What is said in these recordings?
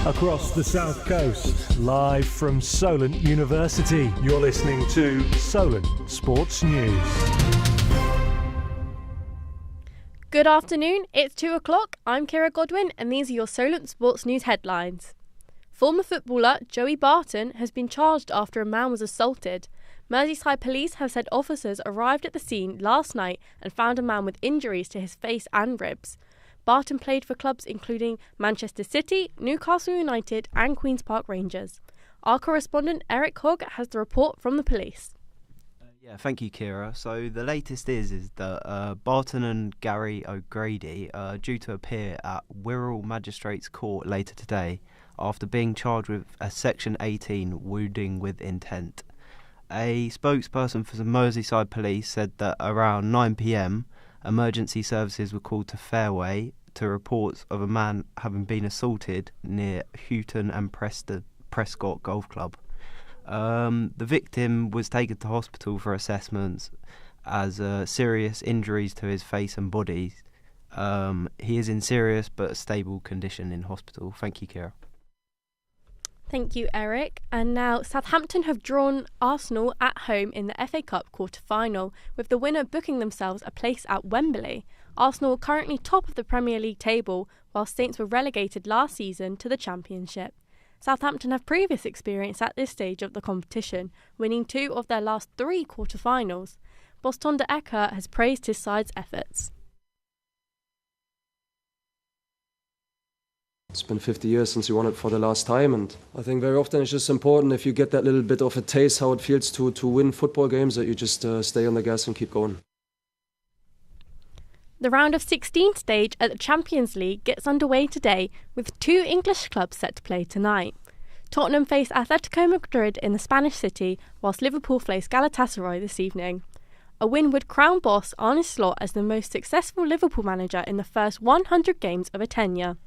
across the south coast, live from Solent University. You're listening to Solent Sports News. Good afternoon, it's 2 o'clock. I'm Kira Godwin and these are your Solent Sports News headlines. Former footballer Joey Barton has been charged after a man was assaulted. Merseyside police have said officers arrived at the scene last night and found a man with injuries to his face and ribs. Barton played for clubs including Manchester City, Newcastle United and Queen's Park Rangers. Our correspondent Eric Hogg has the report from the police. Thank you, Kira. So the latest is that Barton and Gary O'Grady are due to appear at Wirral Magistrates Court later today after being charged with a Section 18 wounding with intent. A spokesperson for the Merseyside police said that around 9 p.m, emergency services were called to Fairway to reports of a man having been assaulted near Houghton and Prescott Golf Club. The victim was taken to hospital for assessments as serious injuries to his face and body. He is in serious but stable condition in hospital. Thank you, Kira. Thank you, Eric. And now Southampton have drawn Arsenal at home in the FA Cup quarter-final, with the winner booking themselves a place at Wembley. Arsenal are currently top of the Premier League table, while Saints were relegated last season to the Championship. Southampton have previous experience at this stage of the competition, winning 2 of their last 3 quarter-finals. Boston de Ecker has praised his side's efforts. It's been 50 years since we won it for the last time, and I think very often it's just important if you get that little bit of a taste how it feels to win football games, that you just stay on the gas and keep going. The round of 16 stage at the Champions League gets underway today, with 2 English clubs set to play tonight. Tottenham face Atletico Madrid in the Spanish city, whilst Liverpool face Galatasaray this evening. A win would crown boss Arne Slot as the most successful Liverpool manager in the first 100 games of a tenure.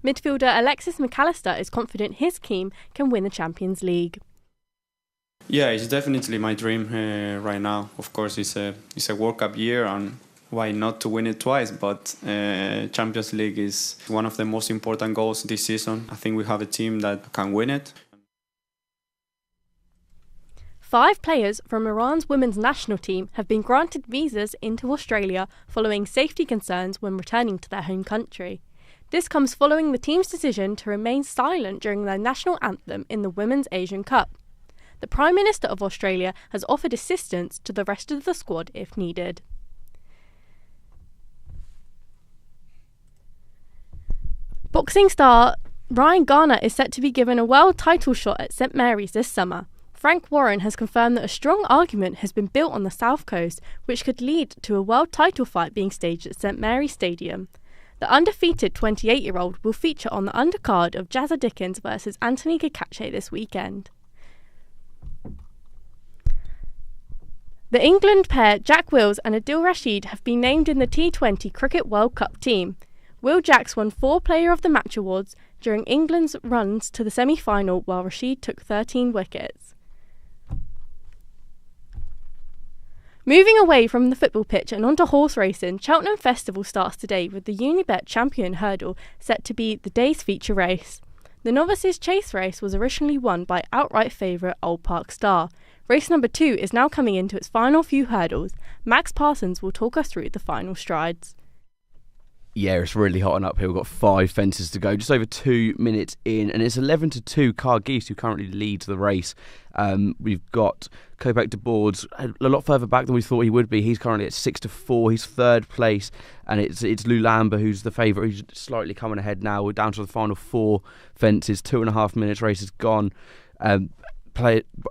Midfielder Alexis McAllister is confident his team can win the Champions League. Yeah, it's definitely my dream right now. Of course, it's a World Cup year, and why not to win it twice? But Champions League is one of the most important goals this season. I think we have a team that can win it. 5 players from Iran's women's national team have been granted visas into Australia following safety concerns when returning to their home country. This comes following the team's decision to remain silent during their national anthem in the Women's Asian Cup. The Prime Minister of Australia has offered assistance to the rest of the squad if needed. Boxing star Ryan Garner is set to be given a world title shot at St Mary's this summer. Frank Warren has confirmed that a strong argument has been built on the south coast, which could lead to a world title fight being staged at St Mary's Stadium. The undefeated 28-year-old will feature on the undercard of Jazza Dickens versus Anthony Gakache this weekend. The England pair Jack Wills and Adil Rashid have been named in the T20 Cricket World Cup team. Will Jacks won 4 Player of the Match awards during England's runs to the semi-final, while Rashid took 13 wickets. Moving away from the football pitch and onto horse racing, Cheltenham Festival starts today with the Unibet Champion Hurdle set to be the day's feature race. The Novices Chase race was originally won by outright favourite Old Park Star. Race number 2 is now coming into its final few hurdles. Max Parsons will talk us through the final strides. Yeah, it's really hot and uphill. We've got 5 fences to go, just over 2 minutes in, and it's 11-2 Cargeese who currently leads the race. We've got Kopak de Boards a lot further back than we thought he would be. He's currently at 6-4. He's 3rd place, and it's Lulamba who's the favourite, who's slightly coming ahead now. We're down to the final 4 fences. 2.5 minutes race is gone.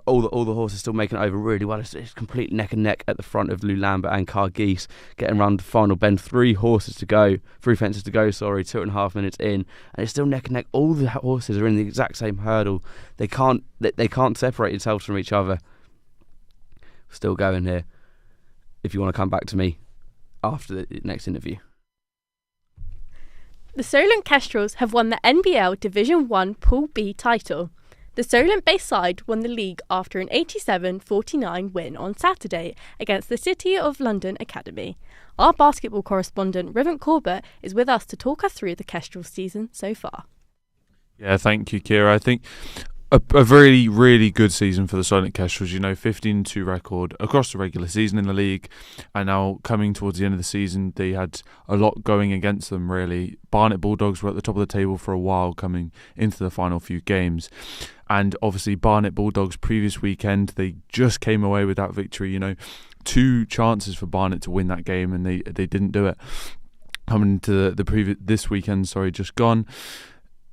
All the horses still making it over really well. It's complete neck and neck at the front of Lulamba and Cargeese, getting around the final bend. 3 fences to go. 2.5 minutes in, and it's still neck and neck. All the horses are in the exact same hurdle. They can't separate themselves from each other. Still going here. If you want to come back to me after the next interview. The Solent Kestrels have won the NBL Division 1 Pool B title. The Solent-based side won the league after an 87-49 win on Saturday against the City of London Academy. Our basketball correspondent Riven Corbett is with us to talk us through the Kestrel season so far. Yeah, thank you, Kira. I think a really, really good season for the Solent Kestrels. 15-2 record across the regular season in the league, and now coming towards the end of the season, they had a lot going against them, really. Barnet Bulldogs were at the top of the table for a while coming into the final few games. And obviously, Barnet Bulldogs this weekend, they just came away with that victory. 2 chances for Barnet to win that game, and they didn't do it. Coming into this weekend, just gone.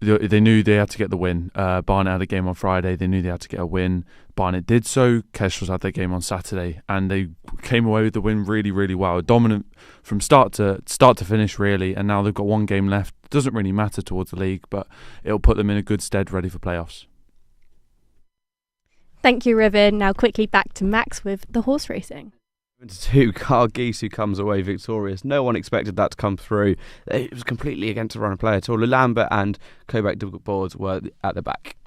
They knew they had to get the win. Barnet had a game on Friday. They knew they had to get a win. Barnet did so. Kestrels had their game on Saturday, and they came away with the win really, really well. Dominant from start to finish, really. And now they've got 1 game left. It doesn't really matter towards the league, but it'll put them in a good stead, ready for playoffs. Thank you, Riven. Now quickly back to Max with the horse racing. 2 Car Geese who comes away victorious. No one expected that to come through. It was completely against the run of play at all. Lambert and Kovac de Boards were at the back.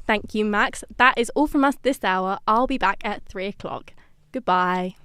Thank you, Max. That is all from us this hour. I'll be back at 3 o'clock. Goodbye.